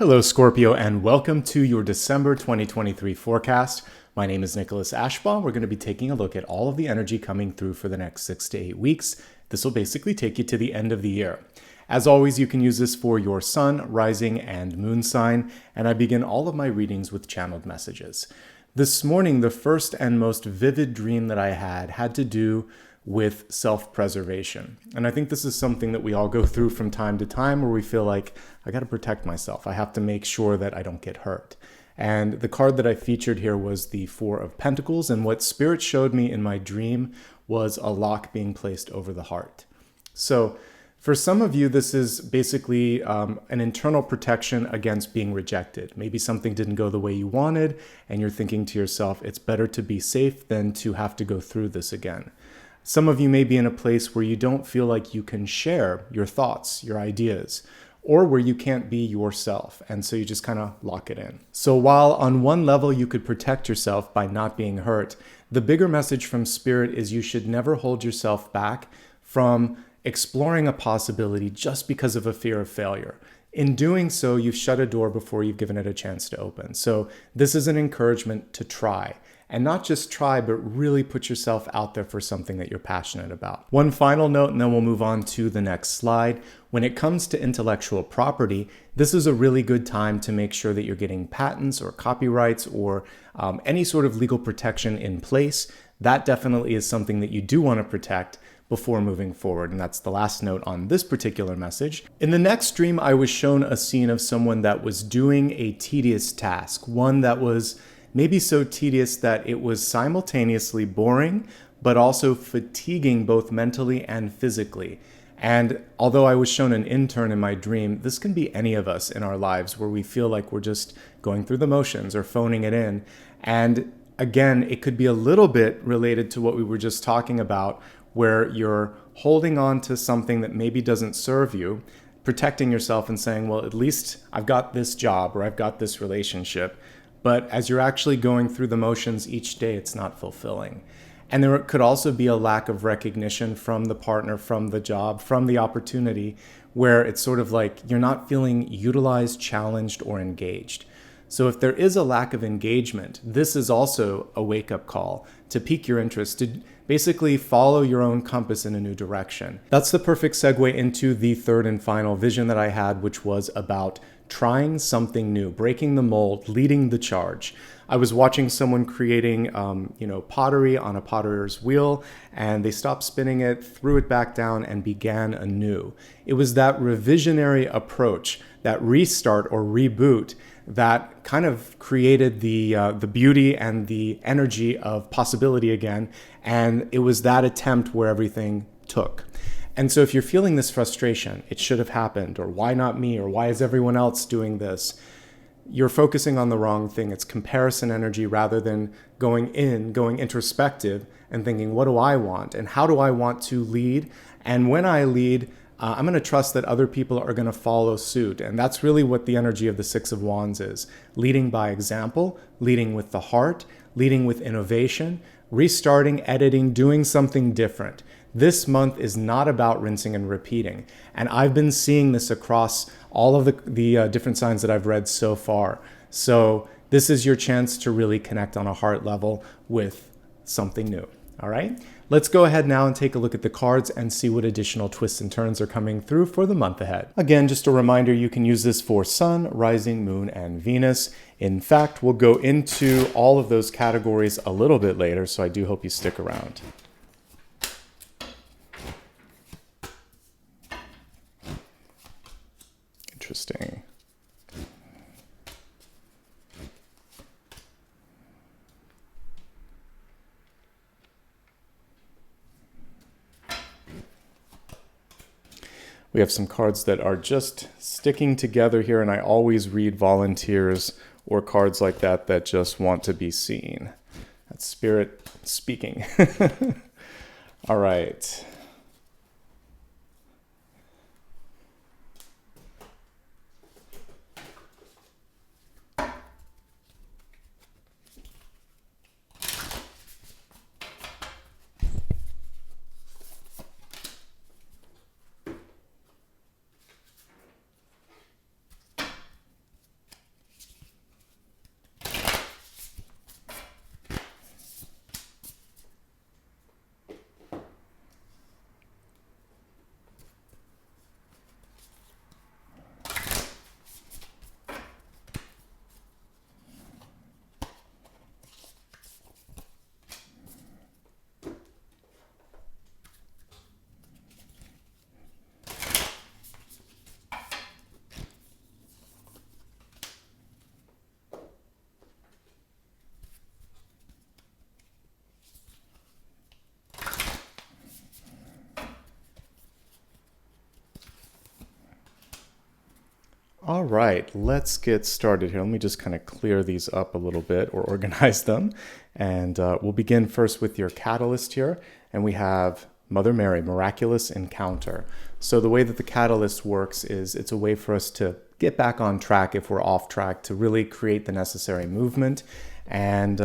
Hello, Scorpio, and welcome to your December 2023 forecast. My name is Nicholas Ashbaugh. We're going to be taking a look at all of the energy coming through for the next 6 to 8 weeks. This will basically take you to the end of the year. As always, you can use this for your sun, rising, and moon sign, and I begin all of my readings with channeled messages. This morning, the first and most vivid dream that I had to do with self-preservation. And I think this is something that we all go through from time to time where we feel like, I got to protect myself. I have to make sure that I don't get hurt. And the card that I featured here was the Four of Pentacles. And what Spirit showed me in my dream was a lock being placed over the heart. So for some of you, this is basically an internal protection against being rejected. Maybe something didn't go the way you wanted, and you're thinking to yourself, it's better to be safe than to have to go through this again. Some of you may be in a place where you don't feel like you can share your thoughts, your ideas, or where you can't be yourself, and so you just kind of lock it in. So while on one level you could protect yourself by not being hurt, the bigger message from Spirit is you should never hold yourself back from exploring a possibility just because of a fear of failure. In doing so, you've shut a door before you've given it a chance to open. So this is an encouragement to try. And not just try, but really put yourself out there for something that you're passionate about. One final note, and then we'll move on to the next slide. When it comes to intellectual property, this is a really good time to make sure that you're getting patents or copyrights or any sort of legal protection in place. That definitely is something that you do want to protect before moving forward. And that's the last note on this particular message. In the next dream, I was shown a scene of someone that was doing a tedious task, one that was maybe so tedious that it was simultaneously boring, but also fatiguing both mentally and physically. And although I was shown an intern in my dream, this can be any of us in our lives where we feel like we're just going through the motions or phoning it in. And again, it could be a little bit related to what we were just talking about, where you're holding on to something that maybe doesn't serve you, protecting yourself and saying, well, at least I've got this job or I've got this relationship. But as you're actually going through the motions each day, it's not fulfilling. And there could also be a lack of recognition from the partner, from the job, from the opportunity, where it's sort of like you're not feeling utilized, challenged, or engaged. So if there is a lack of engagement, this is also a wake-up call to pique your interest, to basically follow your own compass in a new direction. That's the perfect segue into the third and final vision that I had, which was about trying something new, breaking the mold, leading the charge. I was watching someone creating, pottery on a potter's wheel, and they stopped spinning it, threw it back down, and began anew. It was that revisionary approach, that restart or reboot, that kind of created the beauty and the energy of possibility again. And it was that attempt where everything took. And so if you're feeling this frustration, it should have happened, or why not me, or why is everyone else doing this? You're focusing on the wrong thing. It's comparison energy rather than going introspective and thinking, what do I want? And how do I want to lead? And when I lead, I'm going to trust that other people are going to follow suit. And that's really what the energy of the Six of Wands is. Leading by example, leading with the heart, leading with innovation, restarting, editing, doing something different. This month is not about rinsing and repeating. And I've been seeing this across all of the different signs that I've read so far. So this is your chance to really connect on a heart level with something new. All right? Let's go ahead now and take a look at the cards and see what additional twists and turns are coming through for the month ahead. Again, just a reminder, you can use this for Sun, Rising, Moon, and Venus. In fact, we'll go into all of those categories a little bit later, so I do hope you stick around. Interesting. We have some cards that are just sticking together here, and I always read volunteers or cards like that that just want to be seen. That's Spirit speaking. All right. All right, let's get started here. Let me just kind of clear these up a little bit or organize them. And we'll begin first with your catalyst here. And we have Mother Mary, Miraculous Encounter. So the way that the catalyst works is it's a way for us to get back on track if we're off track, to really create the necessary movement and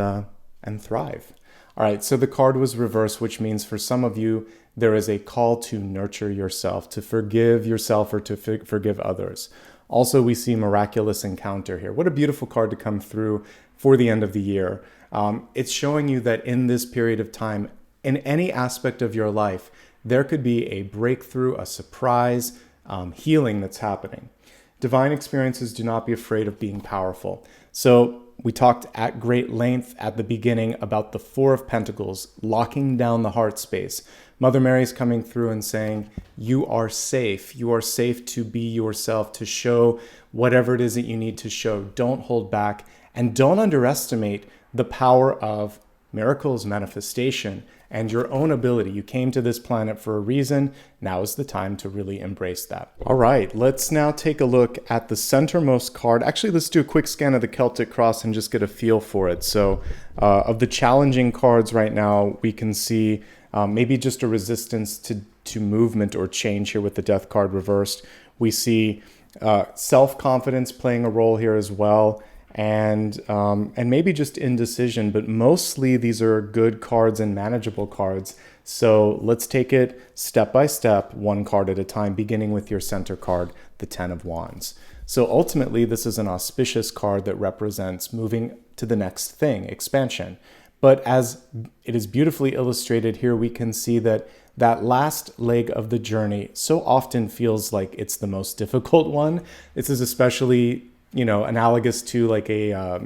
thrive. All right, so the card was reversed, which means for some of you, there is a call to nurture yourself, to forgive yourself or to forgive others. Also, we see Miraculous Encounter here. What a beautiful card to come through for the end of the year. It's showing you that in this period of time, in any aspect of your life, there could be a breakthrough, a surprise, healing that's happening. Divine experiences, do not be afraid of being powerful. So we talked at great length at the beginning about the Four of Pentacles, locking down the heart space. Mother Mary's coming through and saying, you are safe. You are safe to be yourself, to show whatever it is that you need to show. Don't hold back, and don't underestimate the power of miracles, manifestation, and your own ability. You came to this planet for a reason. Now is the time to really embrace that. All right, let's now take a look at the centermost card. Actually, let's do a quick scan of the Celtic Cross and just get a feel for it. So of the challenging cards right now, we can see maybe just a resistance to movement or change here with the Death card reversed. We see self-confidence playing a role here as well. And maybe just indecision, but mostly these are good cards and manageable cards. So let's take it step by step, one card at a time, beginning with your center card, the Ten of Wands. So ultimately, this is an auspicious card that represents moving to the next thing, expansion. But as it is beautifully illustrated here, we can see that that last leg of the journey so often feels like it's the most difficult one. This is especially analogous to like a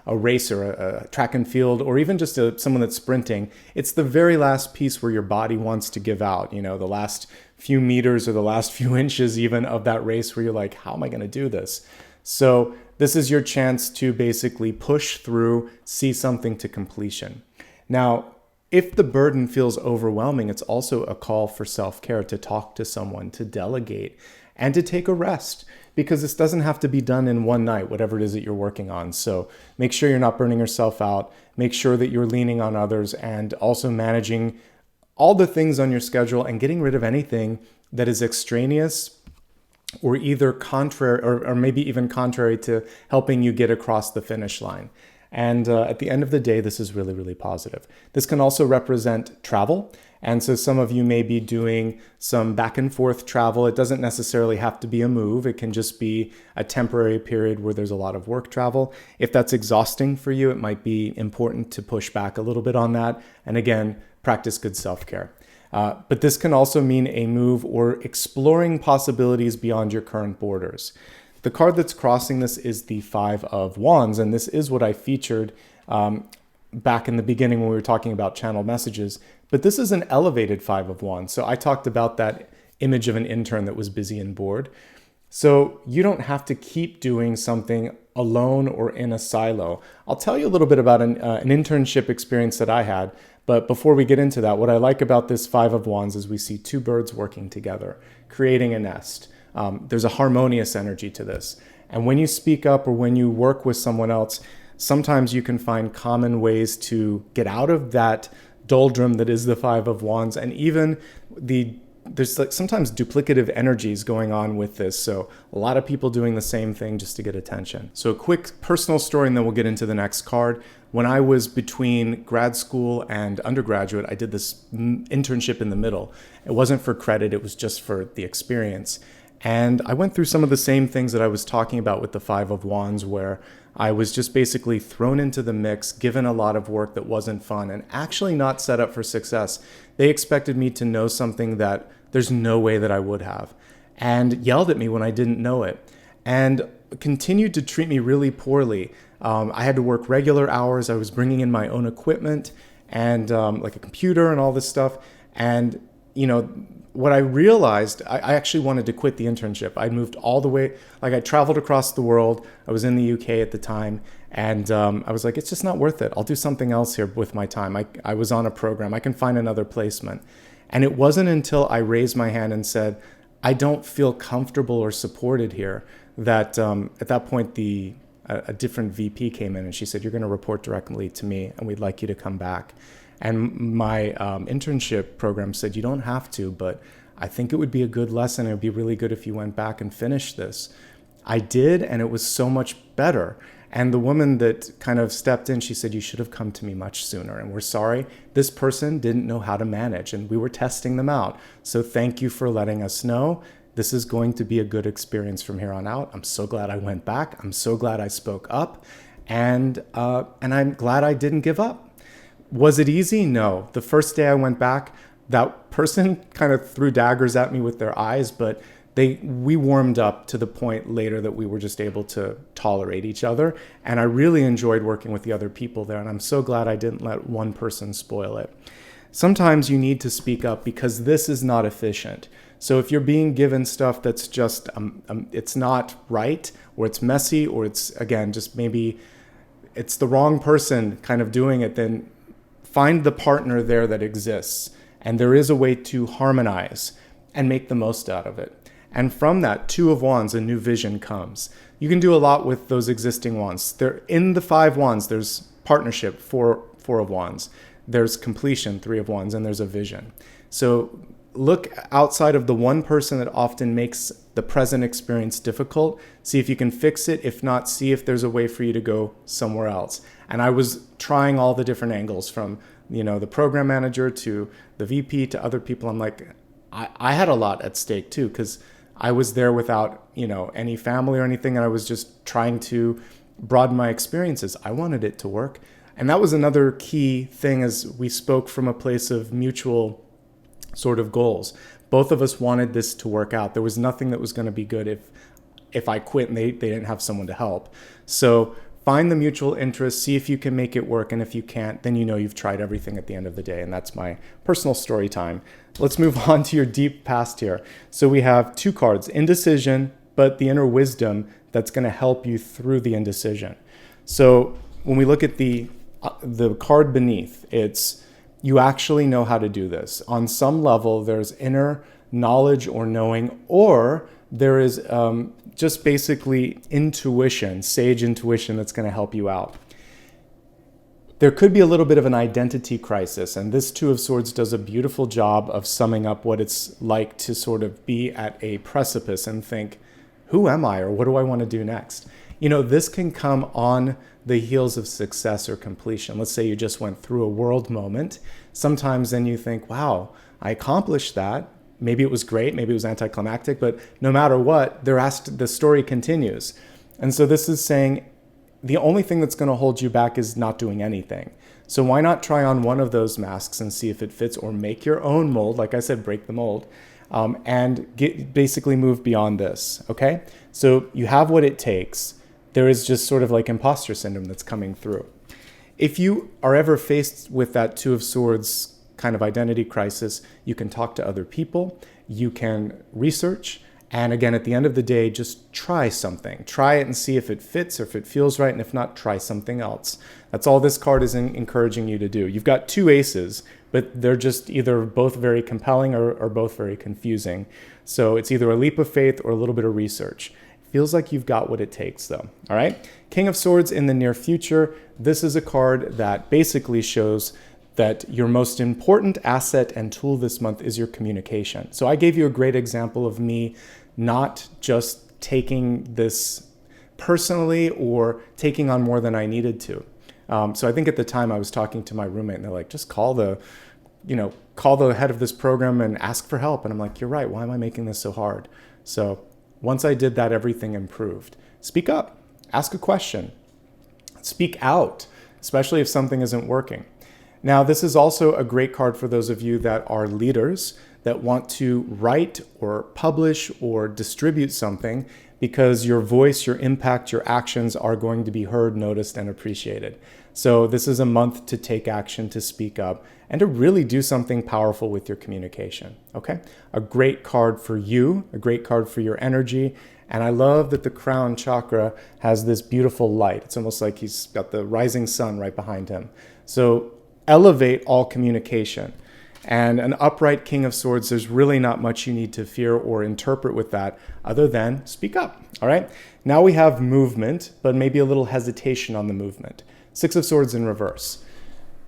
race or a track and field, or even just someone that's sprinting. It's the very last piece where your body wants to give out, the last few meters or the last few inches even of that race where you're like, how am I going to do this? So this is your chance to basically push through, see something to completion. Now, if the burden feels overwhelming, it's also a call for self-care, to talk to someone, to delegate, and to take a rest, because this doesn't have to be done in one night, whatever it is that you're working on. So make sure you're not burning yourself out. Make sure that you're leaning on others, and also managing all the things on your schedule and getting rid of anything that is extraneous or either contrary or maybe even contrary to helping you get across the finish line. And at the end of the day, this is really, really positive. This can also represent travel. And so some of you may be doing some back and forth travel. It doesn't necessarily have to be a move. It can just be a temporary period where there's a lot of work travel. If that's exhausting for you, it might be important to push back a little bit on that. And again, practice good self-care. But this can also mean a move or exploring possibilities beyond your current borders. The card that's crossing this is the Five of Wands, and this is what I featured back in the beginning when we were talking about channel messages. But this is an elevated Five of Wands. So I talked about that image of an intern that was busy and bored. So you don't have to keep doing something alone or in a silo. I'll tell you a little bit about an internship experience that I had. But before we get into that, what I like about this Five of Wands is we see two birds working together, creating a nest. There's a harmonious energy to this. And when you speak up or when you work with someone else, sometimes you can find common ways to get out of that doldrum that is the Five of Wands. And even there's like sometimes duplicative energies going on with this. So a lot of people doing the same thing just to get attention. So a quick personal story, and then we'll get into the next card. When I was between grad school and undergraduate, I did this internship in the middle. It wasn't for credit, it was just for the experience. And I went through some of the same things that I was talking about with the Five of Wands, where I was just basically thrown into the mix, given a lot of work that wasn't fun and actually not set up for success. They expected me to know something that there's no way that I would have, and yelled at me when I didn't know it, and continued to treat me really poorly. I had to work regular hours. I was bringing in my own equipment and like a computer and all this stuff. And, what I realized, I actually wanted to quit the internship. I moved all the way, I traveled across the world. I was in the UK at the time. And I was like, it's just not worth it. I'll do something else here with my time. I was on a program. I can find another placement. And it wasn't until I raised my hand and said, I don't feel comfortable or supported here, that at that point a different VP came in and she said, "You're going to report directly to me, and we'd like you to come back." And my internship program said, "You don't have to, but I think it would be a good lesson. It would be really good if you went back and finished this." I did, and it was so much better. And the woman that kind of stepped in, she said, "You should have come to me much sooner, and we're sorry. This person didn't know how to manage, and we were testing them out. So thank you for letting us know. This is going to be a good experience from here on out. I'm so glad I went back. I'm so glad I spoke up, and I'm glad I didn't give up." Was it easy? No. The first day I went back, that person kind of threw daggers at me with their eyes, but we warmed up to the point later that we were just able to tolerate each other. And I really enjoyed working with the other people there. And I'm so glad I didn't let one person spoil it. Sometimes you need to speak up because this is not efficient. So if you're being given stuff that's just, it's not right, or it's messy, or it's, again, just maybe it's the wrong person kind of doing it, then find the partner there that exists. And there is a way to harmonize and make the most out of it. And from that Two of Wands, a new vision comes. You can do a lot with those existing wands. In the 5 wands, there's partnership, 4 of Wands. There's completion, 3 of Wands, and there's a vision. So look outside of the one person that often makes the present experience difficult. See if you can fix it. If not, see if there's a way for you to go somewhere else. And I was trying all the different angles, from the program manager to the VP to other people. I'm like, I had a lot at stake too, because I was there without any family or anything, and I was just trying to broaden my experiences. I wanted it to work. And that was another key thing, as we spoke from a place of mutual sort of goals. Both of us wanted this to work out. There was nothing that was going to be good if I quit and they didn't have someone to help. So find the mutual interest, see if you can make it work. And if you can't, then you've tried everything at the end of the day. And that's my personal story time. Let's move on to your deep past here. So we have 2 cards, indecision, but the inner wisdom that's going to help you through the indecision. So when we look at the card beneath, it's you actually know how to do this. On some level, there's inner knowledge or knowing, or there is just basically intuition, sage intuition that's going to help you out. There could be a little bit of an identity crisis, and this Two of Swords does a beautiful job of summing up what it's like to sort of be at a precipice and think, who am I, or what do I want to do next? This can come on the heels of success or completion. Let's say you just went through a world moment. Sometimes then you think, wow, I accomplished that. Maybe it was great, maybe it was anticlimactic, but no matter what, the story continues. And so this is saying the only thing that's going to hold you back is not doing anything. So why not try on one of those masks and see if it fits, or make your own mold. Like I said, break the mold, and basically move beyond this, okay? So you have what it takes. There is just sort of like imposter syndrome that's coming through. If you are ever faced with that Two of Swords kind of identity crisis, you can talk to other people, you can research, and again, at the end of the day, just try something. Try it and see if it fits or if it feels right, and if not, try something else. That's all this card is encouraging you to do. You've got 2 aces, but they're just either both very compelling or both very confusing. So it's either a leap of faith or a little bit of research. Feels like you've got what it takes, though. All right? King of Swords in the near future. This is a card that basically shows that your most important asset and tool this month is your communication. So I gave you a great example of me not just taking this personally or taking on more than I needed to. So I think at the time I was talking to my roommate, and they're like, just call the head of this program and ask for help. And I'm like, you're right. Why am I making this so hard? So once I did that, everything improved. Speak up, ask a question, speak out, especially if something isn't working. Now, this is also a great card for those of you that are leaders that want to write or publish or distribute something, because your voice, your impact, your actions are going to be heard, noticed, and appreciated. So this is a month to take action, to speak up, and to really do something powerful with your communication, okay? A great card for you, a great card for your energy. And I love that the crown chakra has this beautiful light. It's almost like he's got the rising sun right behind him. So elevate all communication. And an upright King of Swords, there's really not much you need to fear or interpret with that other than speak up, all right? Now we have movement, but maybe a little hesitation on the movement. Six of Swords in reverse.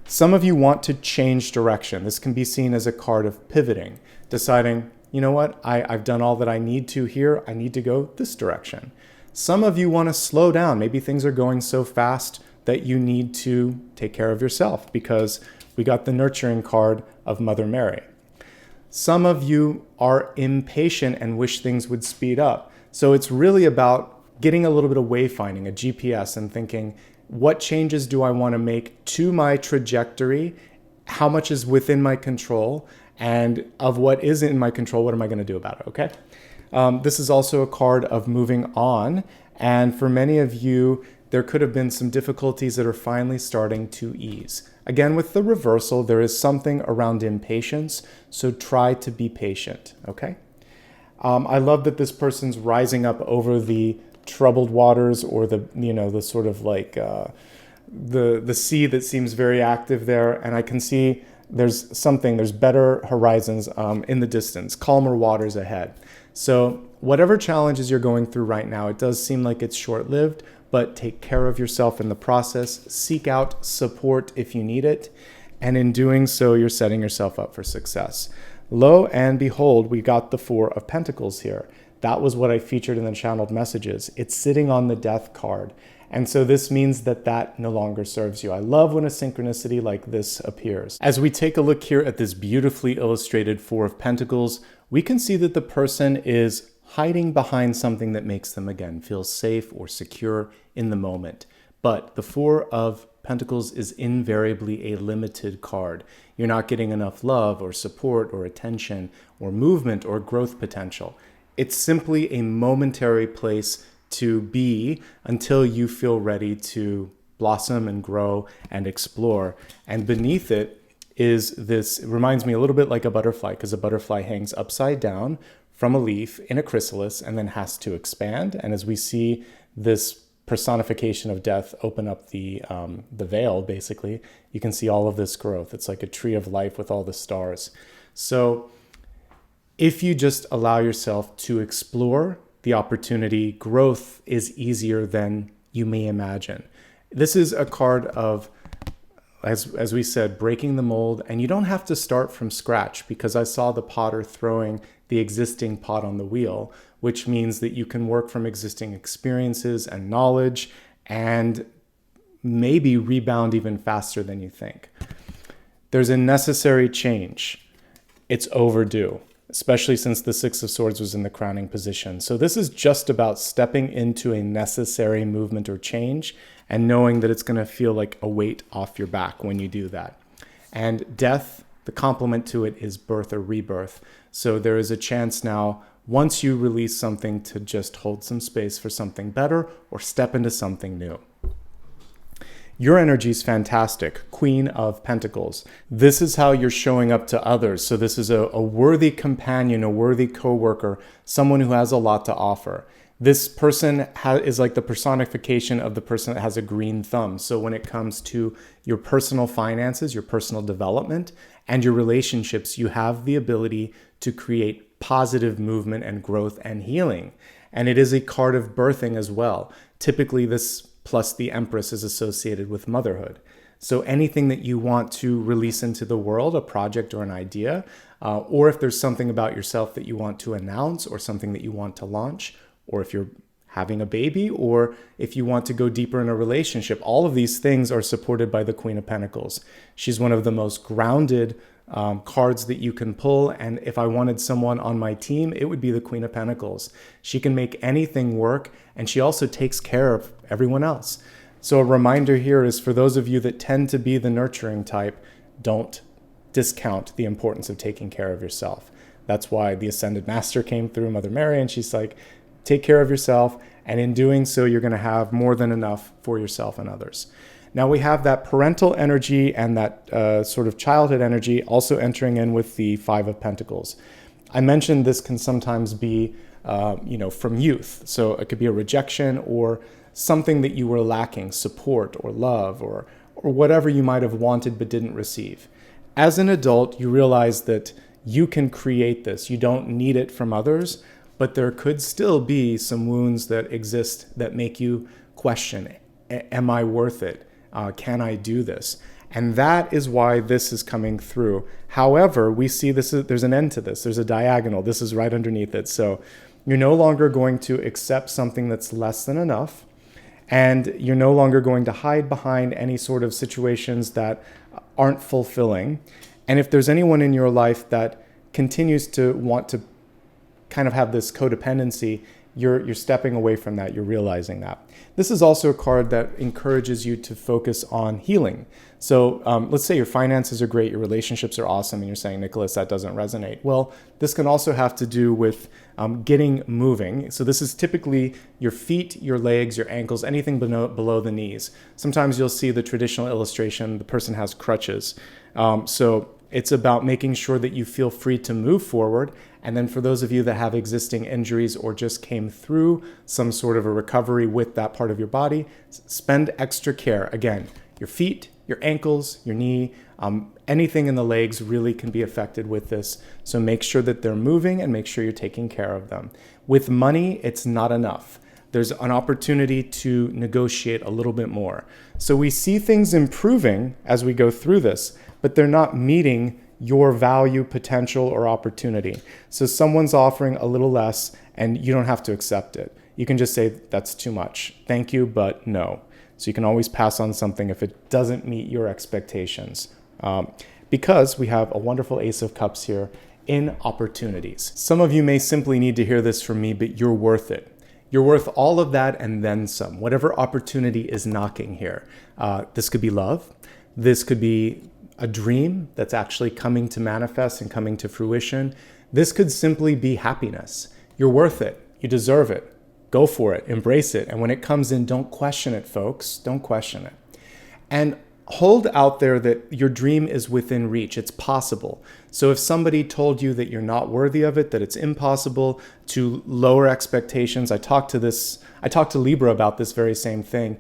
Some of you want to change direction. This can be seen as a card of pivoting, deciding, you know what, I've done all that I need to here. I need to go this direction. Some of you want to slow down. Maybe things are going so fast that you need to take care of yourself because we got the nurturing card of Mother Mary. Some of you are impatient and wish things would speed up. So it's really about getting a little bit of wayfinding, a GPS, and thinking, what changes do I want to make to my trajectory? How much is within my control? And of what isn't in my control, what am I going to do about it, okay? This is also a card of moving on. And for many of you, there could have been some difficulties that are finally starting to ease. Again, with the reversal, there is something around impatience, so try to be patient, okay? I love that this person's rising up over the troubled waters, or the sort of like the sea that seems very active there, and I can see there's better horizons in the distance, calmer waters ahead. So whatever challenges you're going through right now, it does seem like it's short-lived, but take care of yourself in the process. Seek out support if you need it. And in doing so, you're setting yourself up for success. Lo and behold, we got the Four of Pentacles here. That was what I featured in the channeled messages. It's sitting on the Death card. And so this means that no longer serves you. I love when a synchronicity like this appears. As we take a look here at this beautifully illustrated Four of Pentacles, we can see that the person is hiding behind something that makes them, again, feel safe or secure in the moment. But the Four of Pentacles is invariably a limited card. You're not getting enough love or support or attention or movement or growth potential. It's simply a momentary place to be until you feel ready to blossom and grow and explore. And beneath it is this, it reminds me a little bit like a butterfly, because a butterfly hangs upside down from a leaf in a chrysalis and then has to expand. And as we see this personification of death open up the veil, basically, you can see all of this growth. It's like a tree of life with all the stars. So if you just allow yourself to explore the opportunity, growth is easier than you may imagine. This is a card of, as we said, breaking the mold, and you don't have to start from scratch, because I saw the potter throwing the existing pot on the wheel, which means that you can work from existing experiences and knowledge and maybe rebound even faster than you think. There's a necessary change. It's overdue, especially since the Six of Swords was in the crowning position. So this is just about stepping into a necessary movement or change and knowing that it's going to feel like a weight off your back when you do that. And death, the complement to it is birth or rebirth. So there is a chance now, once you release something, to just hold some space for something better or step into something new. Your energy is fantastic, Queen of Pentacles. This is how you're showing up to others. So this is a worthy companion, a worthy coworker, someone who has a lot to offer. This person is like the personification of the person that has a green thumb. So when it comes to your personal finances, your personal development, and your relationships, you have the ability to create positive movement and growth and healing. And it is a card of birthing as well. Typically, this plus the Empress is associated with motherhood. So anything that you want to release into the world, a project or an idea, or if there's something about yourself that you want to announce or something that you want to launch, or if you're having a baby, or if you want to go deeper in a relationship, all of these things are supported by the Queen of Pentacles. She's one of the most grounded cards that you can pull. And if I wanted someone on my team, it would be the Queen of Pentacles. She can make anything work, and she also takes care of everyone else. So a reminder here is for those of you that tend to be the nurturing type, don't discount the importance of taking care of yourself. That's why the Ascended Master came through, Mother Mary, and she's like, take care of yourself. And in doing so, you're going to have more than enough for yourself and others. Now we have that parental energy and that sort of childhood energy also entering in with the Five of Pentacles. I mentioned this can sometimes be, from youth. So it could be a rejection or something that you were lacking, support or love or whatever you might have wanted but didn't receive. As an adult, you realize that you can create this. You don't need it from others, but there could still be some wounds that exist that make you question, am I worth it? Can I do this? And that is why this is coming through. However, we see there's an end to this. There's a diagonal. This is right underneath it. So you're no longer going to accept something that's less than enough. And you're no longer going to hide behind any sort of situations that aren't fulfilling. And if there's anyone in your life that continues to want to kind of have this codependency, you're stepping away from that. You're realizing that. This is also a card that encourages you to focus on healing. So let's say your finances are great, your relationships are awesome, and you're saying, Nicholas, that doesn't resonate. Well, this can also have to do with getting moving. So this is typically your feet, your legs, your ankles, anything below the knees. Sometimes you'll see the traditional illustration, the person has crutches. So it's about making sure that you feel free to move forward. And then for those of you that have existing injuries or just came through some sort of a recovery with that part of your body, spend extra care. Again, your feet, your ankles, your knee, anything in the legs really can be affected with this. So make sure that they're moving and make sure you're taking care of them. With money, it's not enough. There's an opportunity to negotiate a little bit more. So we see things improving as we go through this, but they're not meeting your value, potential, or opportunity. So someone's offering a little less and you don't have to accept it. You can just say, that's too much. Thank you, but no. So you can always pass on something if it doesn't meet your expectations. Because we have a wonderful Ace of Cups here in opportunities. Some of you may simply need to hear this from me, but you're worth it. You're worth all of that and then some. Whatever opportunity is knocking here. This could be love. This could be a dream that's actually coming to manifest and coming to fruition. This could simply be happiness. You're worth it. You deserve it. Go for it. Embrace it. And when it comes in, don't question it, folks. Don't question it. And hold out there that your dream is within reach. It's possible. So if somebody told you that you're not worthy of it, that it's impossible, to lower expectations, I talked to Libra about this very same thing.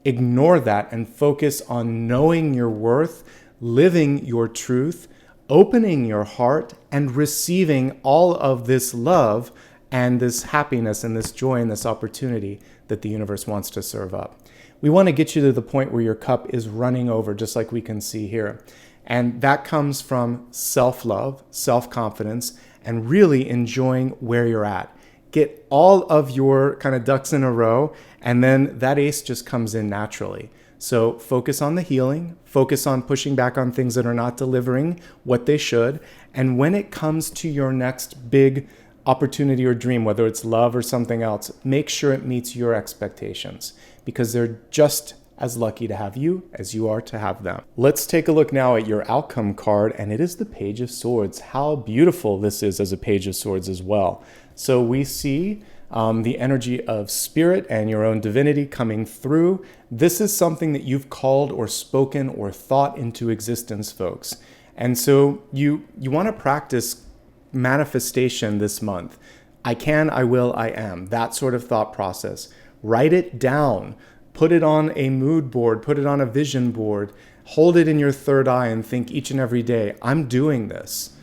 Ignore that and focus on knowing your worth, living your truth, opening your heart, and receiving all of this love and this happiness and this joy and this opportunity that the universe wants to serve up. We want to get you to the point where your cup is running over, just like we can see here. And that comes from self-love, self-confidence, and really enjoying where you're at. Get all of your kind of ducks in a row, and then that ace just comes in naturally. So focus on the healing, focus on pushing back on things that are not delivering what they should. And when it comes to your next big opportunity or dream, whether it's love or something else, make sure it meets your expectations because they're just as lucky to have you as you are to have them. Let's take a look now at your outcome card, and it is the Page of Swords. How beautiful this is as a Page of Swords as well. So we see the energy of spirit and your own divinity coming through. This is something that you've called or spoken or thought into existence, folks. And so you want to practice manifestation this month. I can, I will, I am. That sort of thought process. Write it down. Put it on a mood board. Put it on a vision board. Hold it in your third eye and think each and every day, I'm doing this.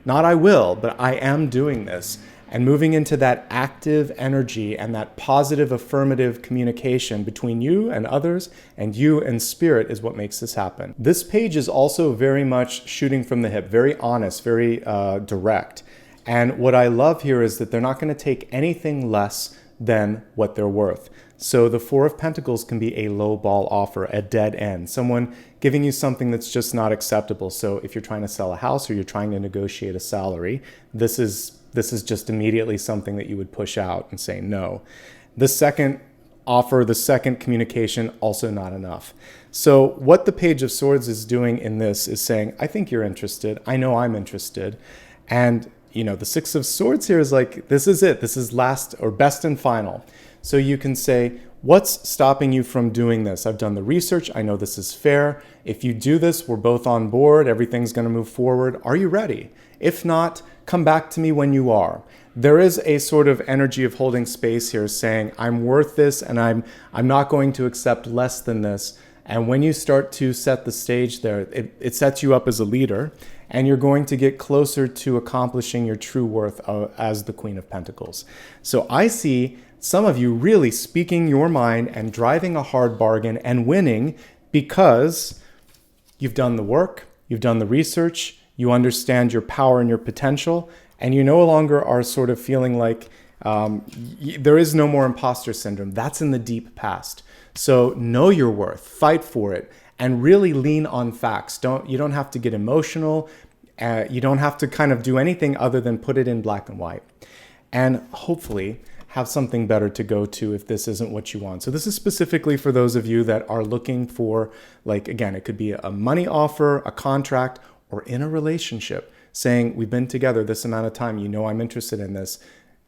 Not I will, but I am doing this. And moving into that active energy and that positive affirmative communication between you and others and you and spirit is what makes this happen. This page is also very much shooting from the hip, very honest, very direct. And what I love here is that they're not going to take anything less than what they're worth. So the Four of Pentacles can be a low ball offer, a dead end, someone giving you something that's just not acceptable. So if you're trying to sell a house or you're trying to negotiate a salary, this is just immediately something that you would push out and say no. The second offer, the second communication, also not enough. So what the Page of Swords is doing in this is saying, I think you're interested. I know I'm interested. And the Six of Swords here is like, this is it. This is last or best and final. So you can say, what's stopping you from doing this? I've done the research. I know this is fair. If you do this, we're both on board. Everything's going to move forward. Are you ready? If not, come back to me when you are. There is a sort of energy of holding space here saying, I'm worth this and I'm not going to accept less than this. And when you start to set the stage there, it sets you up as a leader, and you're going to get closer to accomplishing your true worth as the Queen of Pentacles. So I see some of you really speaking your mind and driving a hard bargain and winning because you've done the work, you've done the research, you understand your power and your potential, and you no longer are sort of feeling like there is no more imposter syndrome. That's in the deep past. So know your worth, fight for it, and really lean on facts. You don't have to get emotional. You don't have to kind of do anything other than put it in black and white. And hopefully have something better to go to if this isn't what you want. So this is specifically for those of you that are looking for, like, again, it could be a money offer, a contract, or in a relationship saying, we've been together this amount of time, I'm interested in this.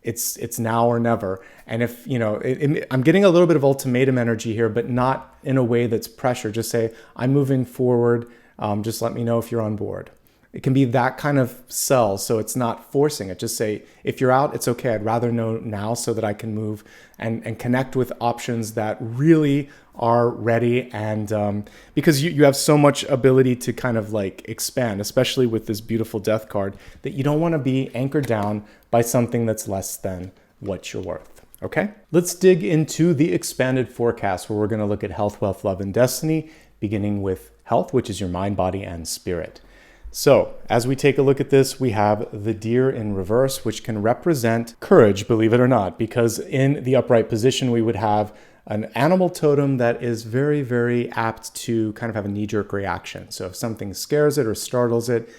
It's now or never. And if, I'm getting a little bit of ultimatum energy here, but not in a way that's pressure. Just say, I'm moving forward. Just let me know if you're on board. It can be that kind of sell, so it's not forcing it. Just say, if you're out, it's okay. I'd rather know now so that I can move and connect with options that really are ready. And because you have so much ability to kind of like expand, especially with this beautiful death card, that you don't want to be anchored down by something that's less than what you're worth. Okay, let's dig into the expanded forecast where we're going to look at health, wealth, love, and destiny, beginning with health, which is your mind, body, and spirit. So as we take a look at this, we have the deer in reverse, which can represent courage, believe it or not, because in the upright position, we would have an animal totem that is very, very apt to kind of have a knee-jerk reaction. So if something scares it or startles it,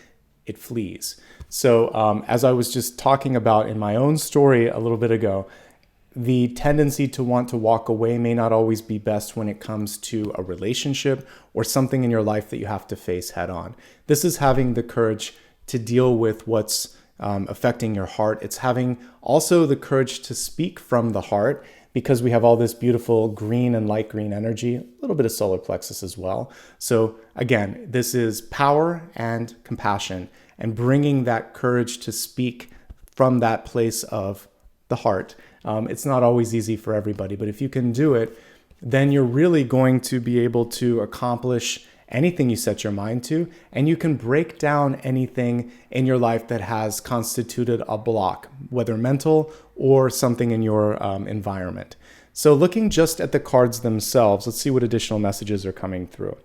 it flees. So as I was just talking about in my own story a little bit ago, the tendency to want to walk away may not always be best when it comes to a relationship or something in your life that you have to face head on. This is having the courage to deal with what's affecting your heart. It's having also the courage to speak from the heart, because we have all this beautiful green and light green energy, a little bit of solar plexus as well. So again, this is power and compassion and bringing that courage to speak from that place of the heart. It's not always easy for everybody, but if you can do it, then you're really going to be able to accomplish anything you set your mind to, and you can break down anything in your life that has constituted a block, whether mental or something in your environment. So looking just at the cards themselves, let's see what additional messages are coming through.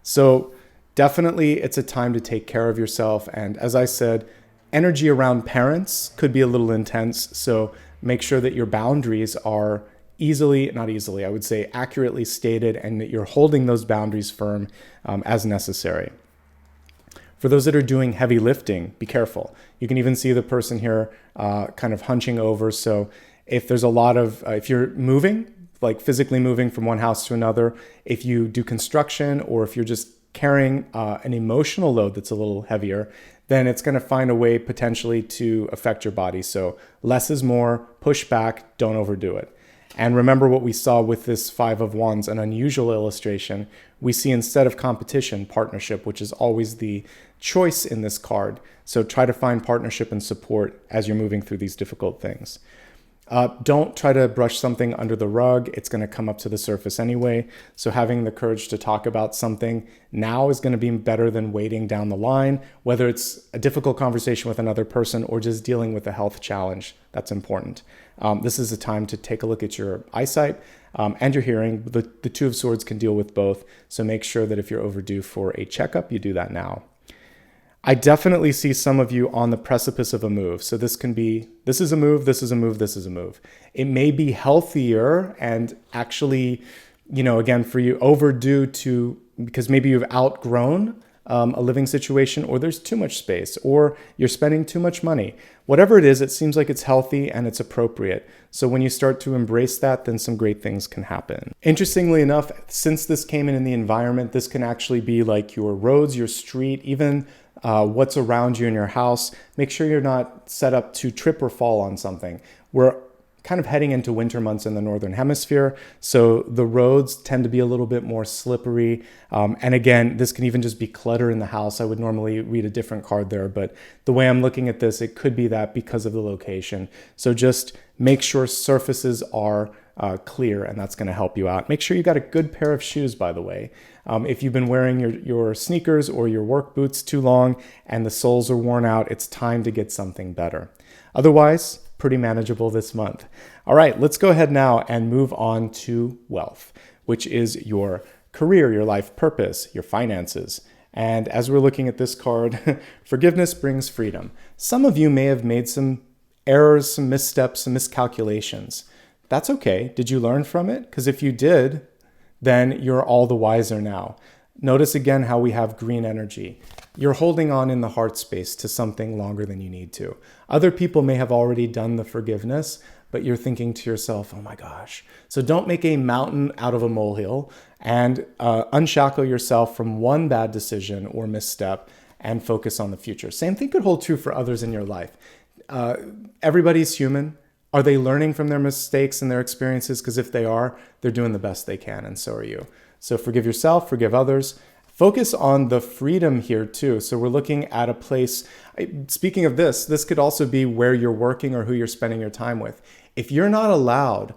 So definitely it's a time to take care of yourself. And as I said, energy around parents could be a little intense. So make sure that your boundaries are I would say accurately stated, and that you're holding those boundaries firm as necessary. For those that are doing heavy lifting, be careful. You can even see the person here kind of hunching over. So if there's a lot of, if you're moving, like physically moving from one house to another, if you do construction, or if you're just carrying an emotional load that's a little heavier, then it's going to find a way potentially to affect your body. So less is more, push back, don't overdo it. And remember what we saw with this Five of Wands, an unusual illustration. We see, instead of competition, partnership, which is always the choice in this card. So try to find partnership and support as you're moving through these difficult things. Don't try to brush something under the rug. It's going to come up to the surface anyway. So having the courage to talk about something now is going to be better than waiting down the line, whether it's a difficult conversation with another person or just dealing with a health challenge. That's important. This is a time to take a look at your eyesight and your hearing. The Two of Swords can deal with both. So make sure that if you're overdue for a checkup, you do that now. I definitely see some of you on the precipice of a move. So this can be, this is a move, this is a move, this is a move. It may be healthier and actually, again, for you, overdue to, because maybe you've outgrown a living situation, or there's too much space, or you're spending too much money. Whatever it is, it seems like it's healthy and it's appropriate. So when you start to embrace that, then some great things can happen. Interestingly enough, since this came in the environment, this can actually be like your roads, your street, even what's around you in your house. Make sure you're not set up to trip or fall on something. We're kind of heading into winter months in the Northern Hemisphere, so the roads tend to be a little bit more slippery. And again, this can even just be clutter in the house. I would normally read a different card there, but the way I'm looking at this, it could be that because of the location. So just make sure surfaces are clear, and that's going to help you out. Make sure you got a good pair of shoes, by the way. If you've been wearing your sneakers or your work boots too long and the soles are worn out, it's time to get something better. Otherwise, pretty manageable this month. All right, let's go ahead now and move on to wealth, which is your career, your life purpose, your finances. And as we're looking at this card, forgiveness brings freedom. Some of you may have made some errors, some missteps, some miscalculations. That's okay. Did you learn from it? Because if you did, then you're all the wiser now. Notice again how we have green energy. You're holding on in the heart space to something longer than you need to. Other people may have already done the forgiveness, but you're thinking to yourself, oh my gosh. So don't make a mountain out of a molehill and unshackle yourself from one bad decision or misstep and focus on the future. Same thing could hold true for others in your life. Everybody's human. Are they learning from their mistakes and their experiences? Because if they are, they're doing the best they can, and so are you. So forgive yourself, forgive others. Focus on the freedom here too. So we're looking at a place, speaking of this could also be where you're working or who you're spending your time with. If you're not allowed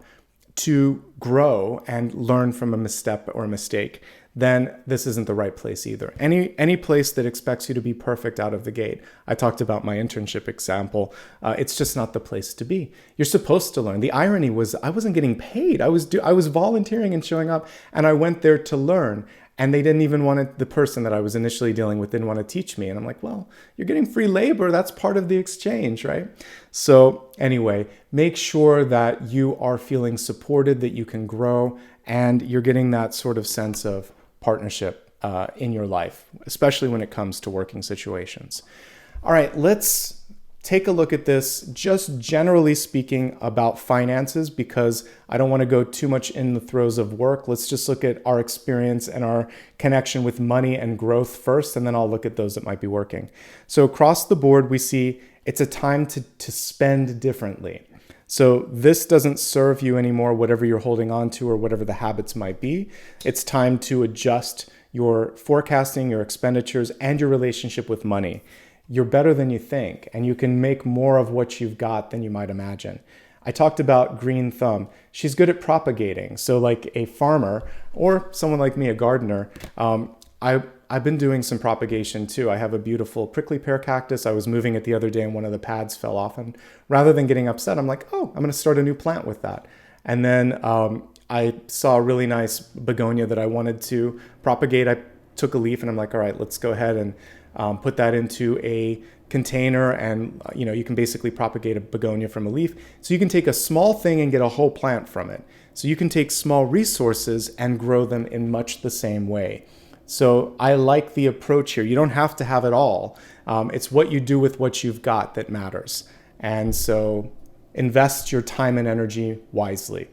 to grow and learn from a misstep or a mistake, then this isn't the right place either. Any place that expects you to be perfect out of the gate. I talked about my internship example. It's just not the place to be. You're supposed to learn. The irony was I wasn't getting paid. I was volunteering and showing up, and I went there to learn. And they didn't even want the person that I was initially dealing with didn't want to teach me. And I'm like, well, you're getting free labor. That's part of the exchange, right? So anyway, make sure that you are feeling supported, that you can grow, and you're getting that sort of sense of partnership in your life, especially when it comes to working situations. All right, let's take a look at this, just generally speaking about finances, because I don't want to go too much in the throes of work. Let's just look at our experience and our connection with money and growth first, and then I'll look at those that might be working. So across the board, we see it's a time to spend differently. So this doesn't serve you anymore, whatever you're holding on to or whatever the habits might be. It's time to adjust your forecasting, your expenditures, and your relationship with money. You're better than you think, and you can make more of what you've got than you might imagine. I talked about green thumb. She's good at propagating. So like a farmer or someone like me, a gardener, I've been doing some propagation too. I have a beautiful prickly pear cactus. I was moving it the other day and one of the pads fell off. And rather than getting upset, I'm like, oh, I'm going to start a new plant with that. And then I saw a really nice begonia that I wanted to propagate. I took a leaf and I'm like, all right, let's go ahead and put that into a container, and you can basically propagate a begonia from a leaf. So you can take a small thing and get a whole plant from it. So you can take small resources and grow them in much the same way. So I like the approach here. You don't have to have it all. It's what you do with what you've got that matters. And so invest your time and energy wisely.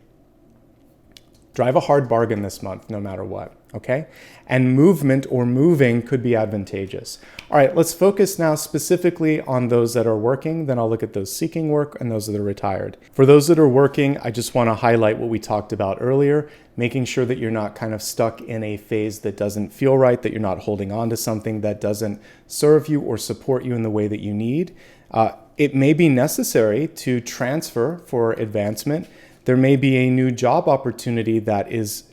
Drive a hard bargain this month, no matter what, okay? And movement or moving could be advantageous. All right, let's focus now specifically on those that are working. Then I'll look at those seeking work and those that are retired. For those that are working, I just want to highlight what we talked about earlier, making sure that you're not kind of stuck in a phase that doesn't feel right, that you're not holding on to something that doesn't serve you or support you in the way that you need. It may be necessary to transfer for advancement. There may be a new job opportunity that is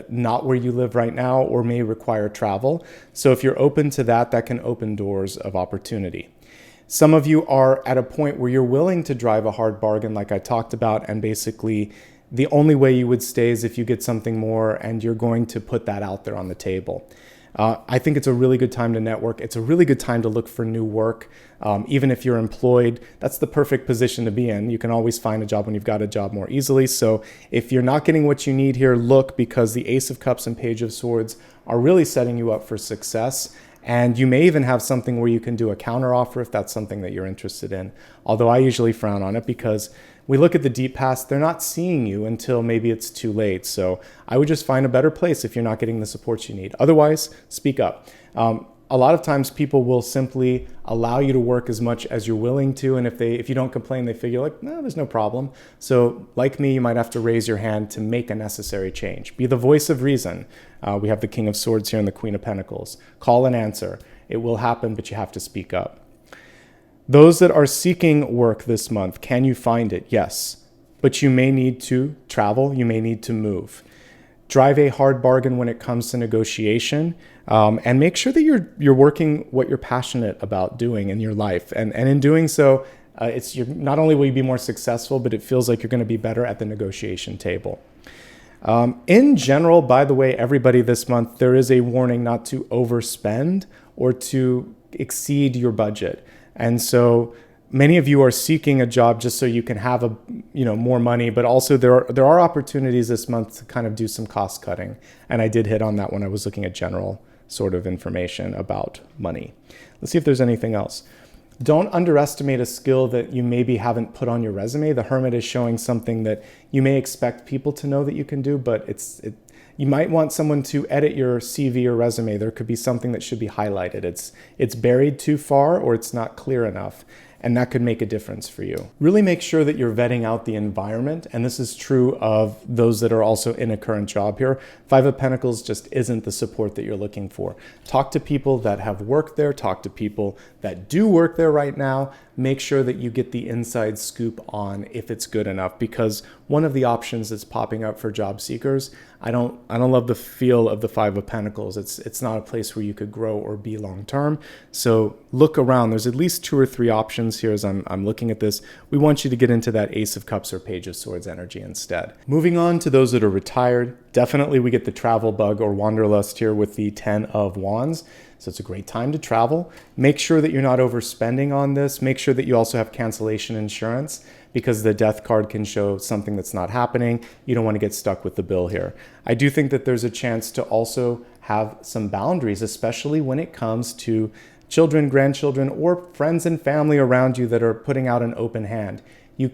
not where you live right now or may require travel. So if you're open to that, that can open doors of opportunity. Some of you are at a point where you're willing to drive a hard bargain like I talked about, and basically the only way you would stay is if you get something more and you're going to put that out there on the table. I think it's a really good time to network. It's a really good time to look for new work. Even if you're employed, that's the perfect position to be in. You can always find a job when you've got a job more easily. So if you're not getting what you need here, look, because the Ace of Cups and Page of Swords are really setting you up for success. And you may even have something where you can do a counter offer if that's something that you're interested in. Although I usually frown on it because we look at the deep past, they're not seeing you until maybe it's too late. So I would just find a better place if you're not getting the support you need. Otherwise, speak up. A lot of times people will simply allow you to work as much as you're willing to. And if you don't complain, they figure like, no, there's no problem. So like me, you might have to raise your hand to make a necessary change. Be the voice of reason. We have the King of Swords here and the Queen of Pentacles. Call and answer. It will happen, but you have to speak up. Those that are seeking work this month, can you find it? Yes. but you may need to travel, you may need to move. Drive a hard bargain when it comes to negotiation, and make sure that you're working what you're passionate about doing in your life. And in doing so, not only will you be more successful, but it feels like you're going to be better at the negotiation table. In general, by the way, everybody this month, there is a warning not to overspend or to exceed your budget. And so many of you are seeking a job just so you can have more money, but also there are opportunities this month to kind of do some cost cutting. And I did hit on that when I was looking at general sort of information about money. Let's see if there's anything else. Don't underestimate a skill that you maybe haven't put on your resume. The Hermit is showing something that you may expect people to know that you can do, but you might want someone to edit your CV or resume. There could be something that should be highlighted. It's buried too far or it's not clear enough, and that could make a difference for you. Really make sure that you're vetting out the environment, and this is true of those that are also in a current job here. Five of Pentacles just isn't the support that you're looking for. Talk to people that have worked there, talk to people that do work there right now. Make sure that you get the inside scoop on if it's good enough, because one of the options that's popping up for job seekers, I don't love the feel of the Five of Pentacles. It's not a place where you could grow or be long term. So look around. There's at least 2 or 3 options here as I'm looking at this. We want you to get into that Ace of Cups or Page of Swords energy instead. Moving on to those that are retired, definitely we get the travel bug or wanderlust here with the 10 of Wands. So it's a great time to travel. Make sure that you're not overspending on this. Make sure that you also have cancellation insurance, because the Death card can show something that's not happening. You don't want to get stuck with the bill here. I do think that there's a chance to also have some boundaries, especially when it comes to children, grandchildren, or friends and family around you that are putting out an open hand. You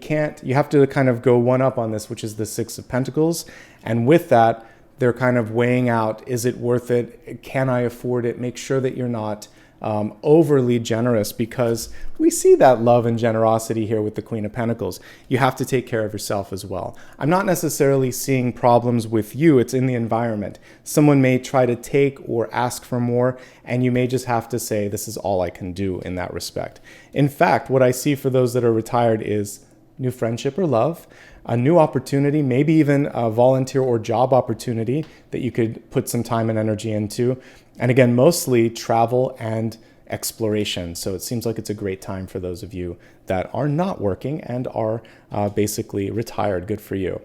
have to kind of go one up on this, which is the Six of Pentacles. And with that, they're kind of weighing out, is it worth it? Can I afford it? Make sure that you're not overly generous, because we see that love and generosity here with the Queen of Pentacles. You have to take care of yourself as well. I'm not necessarily seeing problems with you. It's in the environment. Someone may try to take or ask for more, and you may just have to say, this is all I can do in that respect. In fact, what I see for those that are retired is new friendship or love, a new opportunity, maybe even a volunteer or job opportunity that you could put some time and energy into. And again, mostly travel and exploration. So it seems like it's a great time for those of you that are not working and are basically retired. Good for you.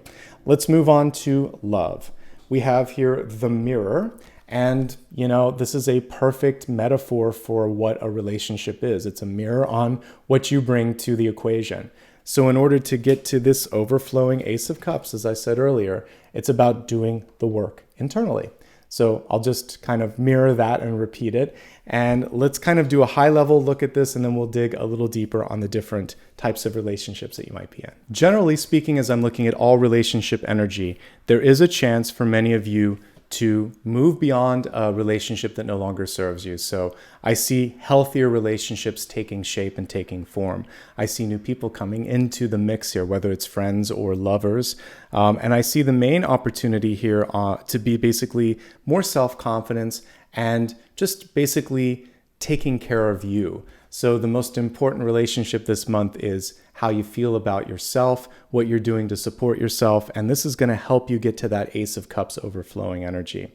Let's move on to love. We have here the Mirror. And, this is a perfect metaphor for what a relationship is. It's a mirror on what you bring to the equation. So in order to get to this overflowing Ace of Cups, as I said earlier, it's about doing the work internally. So I'll just kind of mirror that and repeat it. And let's kind of do a high level look at this, and then we'll dig a little deeper on the different types of relationships that you might be in. Generally speaking, as I'm looking at all relationship energy, there is a chance for many of you to move beyond a relationship that no longer serves you. So I see healthier relationships taking shape and taking form. I see new people coming into the mix here, whether it's friends or lovers. And I see the main opportunity here to be basically more self-confidence and just basically taking care of you. So the most important relationship this month is how you feel about yourself, what you're doing to support yourself, and this is going to help you get to that Ace of Cups overflowing energy.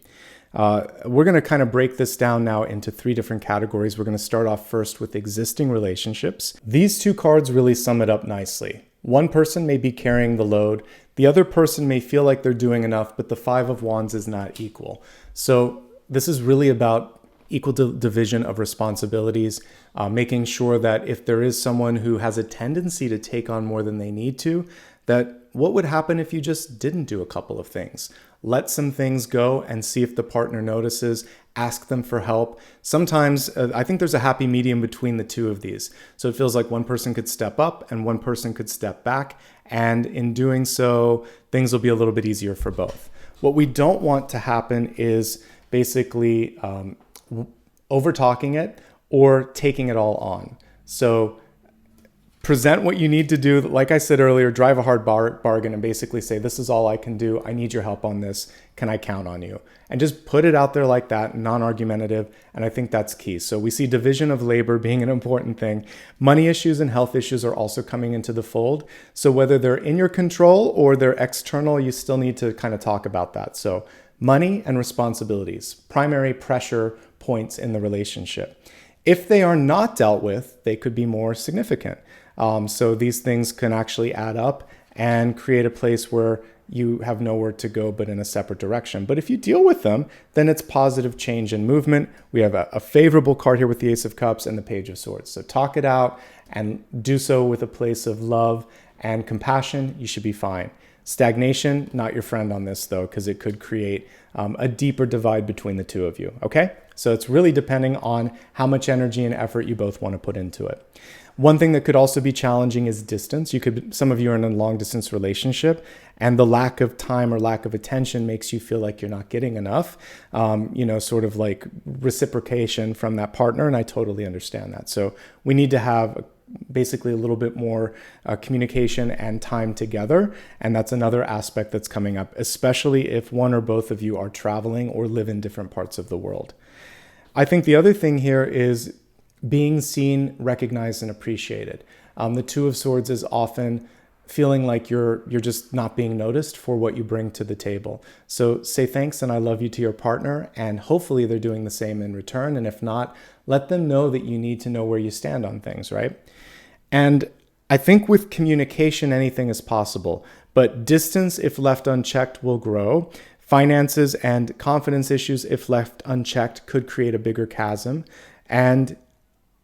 We're going to kind of break this down now into 3 different categories. We're going to start off first with existing relationships. These 2 cards really sum it up nicely. One person may be carrying the load. The other person may feel like they're doing enough, but the Five of Wands is not equal. So this is really about equal division of responsibilities, making sure that if there is someone who has a tendency to take on more than they need to, that what would happen if you just didn't do a couple of things? Let some things go and see if the partner notices, ask them for help. Sometimes I think there's a happy medium between the 2 of these. So it feels like one person could step up and one person could step back. And in doing so, things will be a little bit easier for both. What we don't want to happen is basically over talking it or taking it all on. So present what you need to do. Like I said earlier, drive a hard bargain and basically say, this is all I can do. I need your help on this. can I count on you? And just put it out there like that, non-argumentative. And I think that's key. So we see division of labor being an important thing. Money issues and health issues are also coming into the fold. So whether they're in your control or they're external, you still need to kind of talk about that. So money and responsibilities, primary pressure points in the relationship. If they are not dealt with, they could be more significant. So these things can actually add up and create a place where you have nowhere to go but in a separate direction. But if you deal with them, then it's positive change and movement. We have a favorable card here with the Ace of Cups and the Page of Swords. So talk it out and do so with a place of love and compassion. You should be fine. Stagnation, not your friend on this though, because it could create a deeper divide between the two of you, okay? So it's really depending on how much energy and effort you both want to put into it. One thing that could also be challenging is distance. Some of you are in a long distance relationship and the lack of time or lack of attention makes you feel like you're not getting enough, sort of like reciprocation from that partner. And I totally understand that. So we need to have basically a little bit more communication and time together. And that's another aspect that's coming up, especially if one or both of you are traveling or live in different parts of the world. I think the other thing here is being seen, recognized, and appreciated. The Two of Swords is often feeling like you're just not being noticed for what you bring to the table. So say thanks and I love you to your partner, and hopefully they're doing the same in return. And if not, let them know that you need to know where you stand on things, right? And I think with communication, anything is possible, but distance, if left unchecked, will grow. Finances and confidence issues, if left unchecked, could create a bigger chasm. And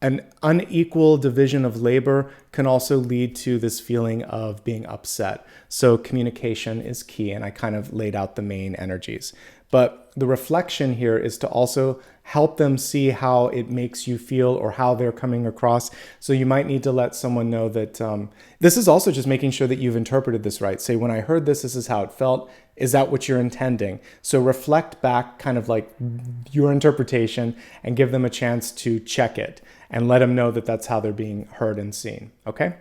an unequal division of labor can also lead to this feeling of being upset. So communication is key, and I kind of laid out the main energies. But the reflection here is to also help them see how it makes you feel or how they're coming across. So you might need to let someone know that this is also just making sure that you've interpreted this right. Say, when I heard this is how it felt. Is that what you're intending? So reflect back kind of like your interpretation and give them a chance to check it and let them know that that's how they're being heard and seen. Okay?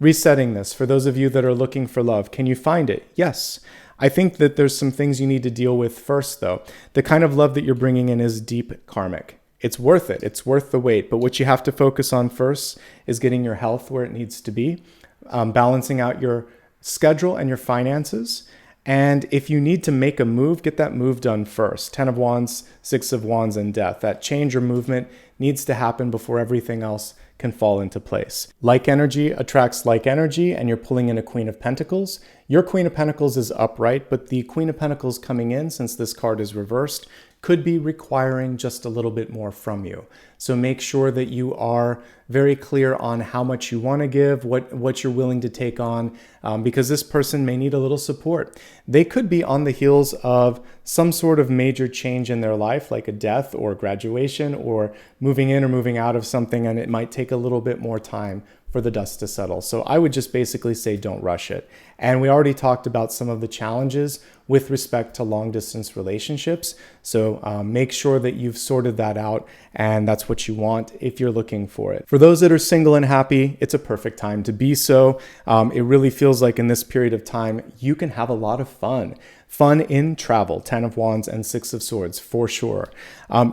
Resetting this. For those of you that are looking for love, can you find it? Yes. I think that there's some things you need to deal with first, though. The kind of love that you're bringing in is deep karmic. It's worth it. It's worth the wait. But what you have to focus on first is getting your health where it needs to be, balancing out your schedule and your finances. And if you need to make a move, get that move done first. 10 of Wands, 6 of Wands, and Death. That change or movement needs to happen before everything else can fall into place. Like energy attracts like energy, and you're pulling in a Queen of Pentacles. Your Queen of Pentacles is upright, but the Queen of Pentacles coming in, since this card is reversed, could be requiring just a little bit more from you. So make sure that you are very clear on how much you want to give, what you're willing to take on, because this person may need a little support. They could be on the heels of some sort of major change in their life, like a death or graduation or moving in or moving out of something, and it might take a little bit more time for the dust to settle. So I would just basically say don't rush it. And we already talked about some of the challenges with respect to long distance relationships. So make sure that you've sorted that out, and that's what you want if you're looking for it. For those that are single and happy, it's a perfect time to be so. It really feels like in this period of time, you can have a lot of fun. Fun in travel, 10 of Wands and 6 of Swords, for sure.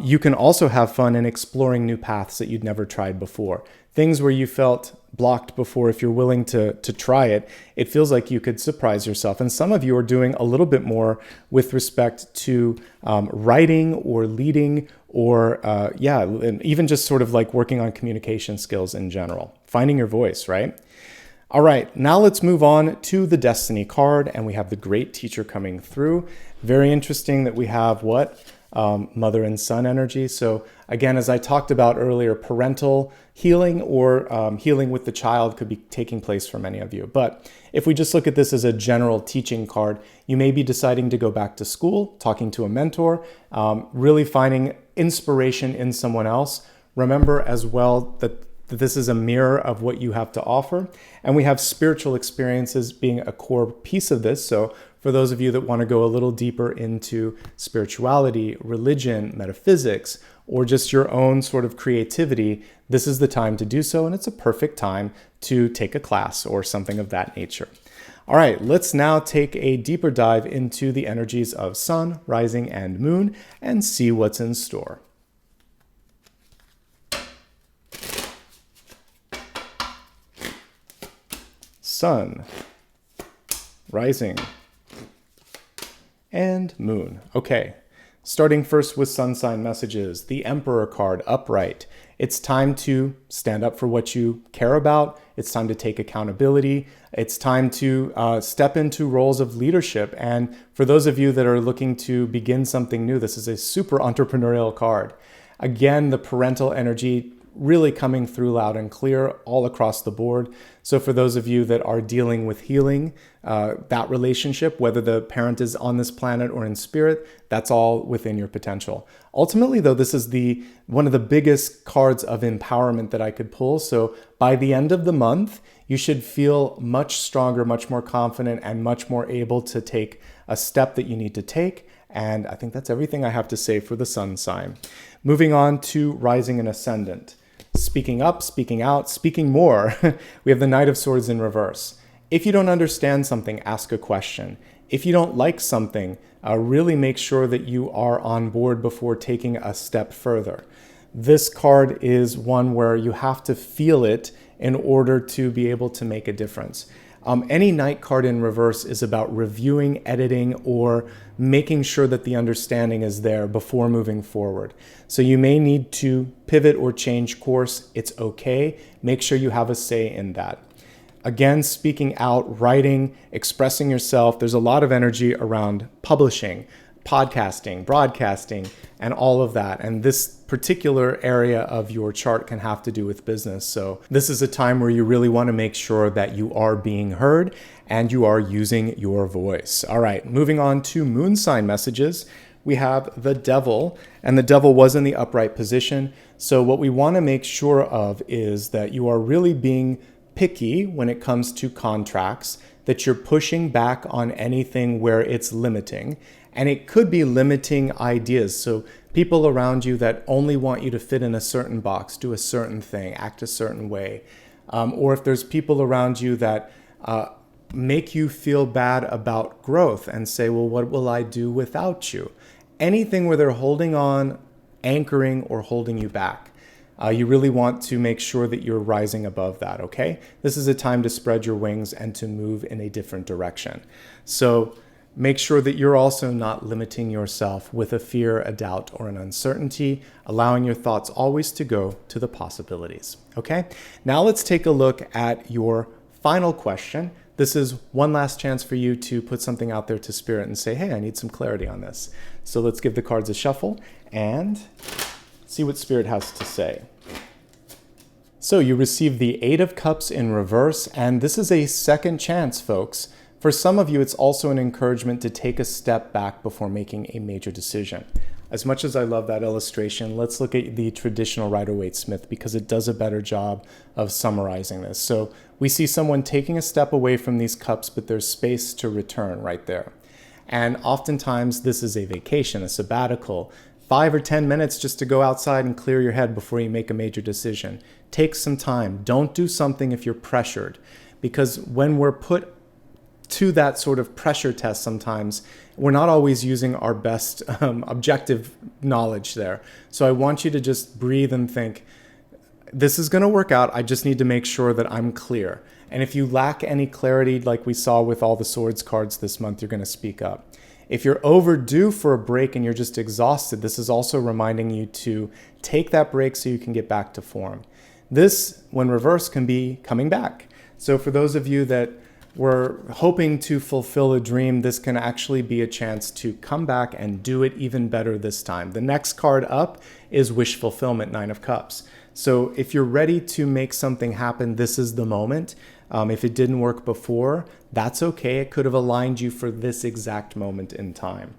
You can also have fun in exploring new paths that you'd never tried before. Things where you felt blocked before, if you're willing to try it, it feels like you could surprise yourself. And some of you are doing a little bit more with respect to writing or leading or, and even just sort of like working on communication skills in general, finding your voice, right? All right, now let's move on to the Destiny card, and we have the Great Teacher coming through. Very interesting that we have what? Mother and son energy. So again, as I talked about earlier, parental healing or healing with the child could be taking place for many of you. But if we just look at this as a general teaching card, you may be deciding to go back to school, talking to a mentor, really finding inspiration in someone else. Remember as well that this is a mirror of what you have to offer. And we have spiritual experiences being a core piece of this. So for those of you that want to go a little deeper into spirituality, religion, metaphysics, or just your own sort of creativity, this is the time to do so. And it's a perfect time to take a class or something of that nature. All right, let's now take a deeper dive into the energies of Sun, Rising, and Moon and see what's in store. Sun, Rising, and Moon. Okay, starting first with Sun sign messages. The Emperor card, upright. It's time to stand up for what you care about. It's time to take accountability. It's time to step into roles of leadership. And for those of you that are looking to begin something new, this is a super entrepreneurial card. Again, the parental energy really coming through loud and clear all across the board. So for those of you that are dealing with healing that relationship, whether the parent is on this planet or in spirit, that's all within your potential. Ultimately, though, this is one of the biggest cards of empowerment that I could pull. So by the end of the month, you should feel much stronger, much more confident, and much more able to take a step that you need to take. And I think that's everything I have to say for the Sun sign. Moving on to Rising and Ascendant. Speaking up, speaking out, speaking more. We have the Knight of Swords in reverse. If you don't understand something, ask a question. If you don't like something, really make sure that you are on board before taking a step further. This card is one where you have to feel it in order to be able to make a difference. Any Knight card in reverse is about reviewing, editing, or making sure that the understanding is there before moving forward. So you may need to pivot or change course. It's okay. Make sure you have a say in that. Again, speaking out, writing, expressing yourself. There's a lot of energy around publishing, podcasting, broadcasting, and all of that. And this particular area of your chart can have to do with business. So this is a time where you really want to make sure that you are being heard and you are using your voice. All right, moving on to moon sign messages. We have the Devil, and the Devil was in the upright position. So what we want to make sure of is that you are really being picky when it comes to contracts, that you're pushing back on anything where it's limiting. And it could be limiting ideas. So people around you that only want you to fit in a certain box, do a certain thing, act a certain way. Or if there's people around you that make you feel bad about growth and say, well, what will I do without you? Anything where they're holding on, anchoring, or holding you back. You really want to make sure that you're rising above that, okay? This is a time to spread your wings and to move in a different direction. So make sure that you're also not limiting yourself with a fear, a doubt, or an uncertainty, allowing your thoughts always to go to the possibilities, okay? Now let's take a look at your final question. This is one last chance for you to put something out there to Spirit and say, hey, I need some clarity on this. So let's give the cards a shuffle and see what Spirit has to say. So you receive the Eight of Cups in reverse, and this is a second chance, folks. For some of you, it's also an encouragement to take a step back before making a major decision. As much as I love that illustration, let's look at the traditional Rider-Waite-Smith because it does a better job of summarizing this. So we see someone taking a step away from these cups, but there's space to return right there. And oftentimes this is a vacation, a sabbatical, 5 or 10 minutes just to go outside and clear your head before you make a major decision. Take some time. Don't do something if you're pressured, because when we're put to that sort of pressure test sometimes, we're not always using our best objective knowledge there. So I want you to just breathe and think, this is going to work out. I just need to make sure that I'm clear. And if you lack any clarity, like we saw with all the swords cards this month, you're going to speak up. If you're overdue for a break and you're just exhausted, this is also reminding you to take that break so you can get back to form. This, when reversed, can be coming back. So for those of you that were hoping to fulfill a dream, this can actually be a chance to come back and do it even better this time. The next card up is Wish Fulfillment, Nine of Cups. So if you're ready to make something happen, this is the moment. If it didn't work before, that's okay. It could have aligned you for this exact moment in time.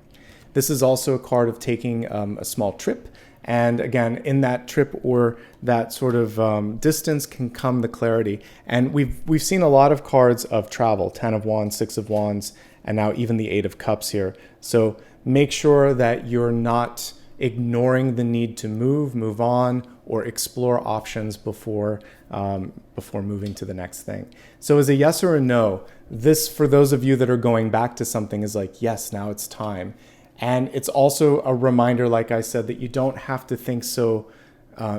This is also a card of taking a small trip. And again, in that trip or that sort of distance can come the clarity. And we've seen a lot of cards of travel, 10 of Wands, 6 of Wands, and now even the 8 of Cups here. So make sure that you're not ignoring the need to move on, or explore options before moving to the next thing. So as a yes or a no, this, for those of you that are going back to something, is like, yes, now it's time. And it's also a reminder, like I said, that you don't have to think so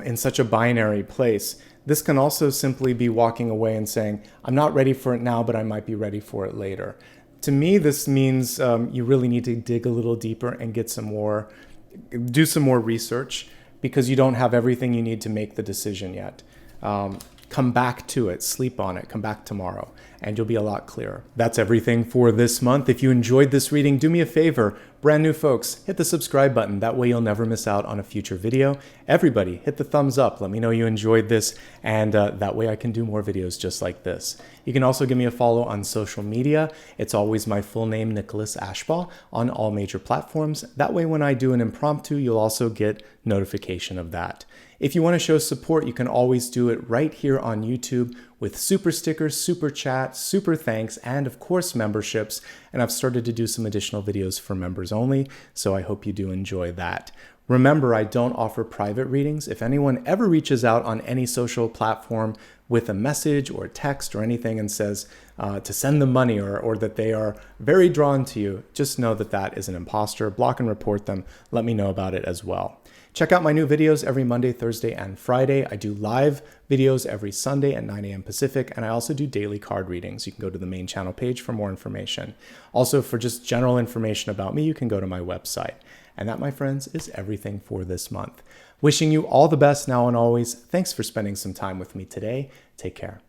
in such a binary place. This can also simply be walking away and saying, I'm not ready for it now, but I might be ready for it later. To me, this means you really need to dig a little deeper and do some more research, because you don't have everything you need to make the decision yet. Come back to it, sleep on it, come back tomorrow, and you'll be a lot clearer. That's everything for this month. If you enjoyed this reading, do me a favor, brand new folks, hit the subscribe button. That way you'll never miss out on a future video. Everybody, hit the thumbs up. Let me know you enjoyed this, and that way I can do more videos just like this. You can also give me a follow on social media. It's always my full name, Nicholas Ashbaugh, on all major platforms. That way when I do an impromptu, you'll also get notification of that. If you want to show support, you can always do it right here on YouTube with super stickers, super chat, super thanks, and of course memberships. And I've started to do some additional videos for members only, so I hope you do enjoy that. Remember, I don't offer private readings. If anyone ever reaches out on any social platform with a message or text or anything and says to send them money or that they are very drawn to you, just know that that is an imposter. Block and report them. Let me know about it as well. Check out my new videos every Monday, Thursday, and Friday. I do live videos every Sunday at 9 a.m. Pacific, and I also do daily card readings. You can go to the main channel page for more information. Also, for just general information about me, you can go to my website. And that, my friends, is everything for this month. Wishing you all the best now and always. Thanks for spending some time with me today. Take care.